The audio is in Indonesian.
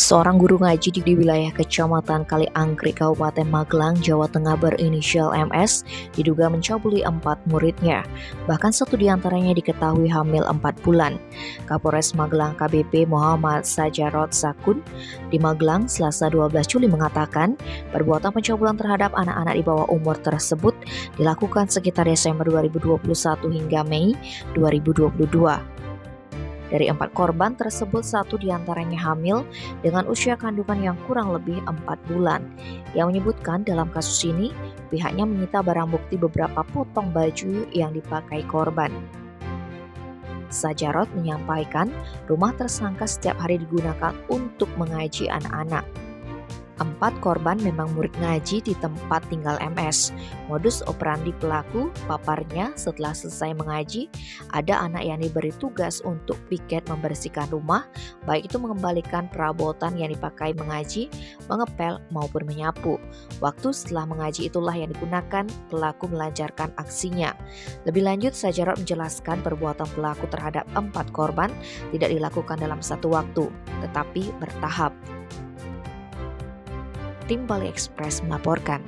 Seorang guru ngaji di wilayah Kecamatan Kaliangkrik, Kabupaten Magelang, Jawa Tengah berinisial MS diduga mencabuli 4 muridnya. Bahkan satu diantaranya diketahui hamil 4 bulan. Kapolres Magelang KBP Muhammad Sajarot Sakun di Magelang Selasa 12 Juli mengatakan perbuatan pencabulan terhadap anak-anak di bawah umur tersebut dilakukan sekitar Desember 2021 hingga Mei 2022. Dari 4 korban tersebut, 1 diantaranya hamil dengan usia kandungan yang kurang lebih 4 bulan. Yang menyebutkan dalam kasus ini, pihaknya menyita barang bukti beberapa potong baju yang dipakai korban. Sajarot menyampaikan rumah tersangka setiap hari digunakan untuk mengaji anak-anak. 4 korban memang murid ngaji di tempat tinggal MS. Modus operandi pelaku, paparnya setelah selesai mengaji, ada anak yang diberi tugas untuk piket membersihkan rumah, baik itu mengembalikan perabotan yang dipakai mengaji, mengepel maupun menyapu. Waktu setelah mengaji itulah yang digunakan pelaku melancarkan aksinya. Lebih lanjut, Sajarot menjelaskan perbuatan pelaku terhadap 4 korban tidak dilakukan dalam satu waktu, tetapi bertahap. Tim Bali Express melaporkan.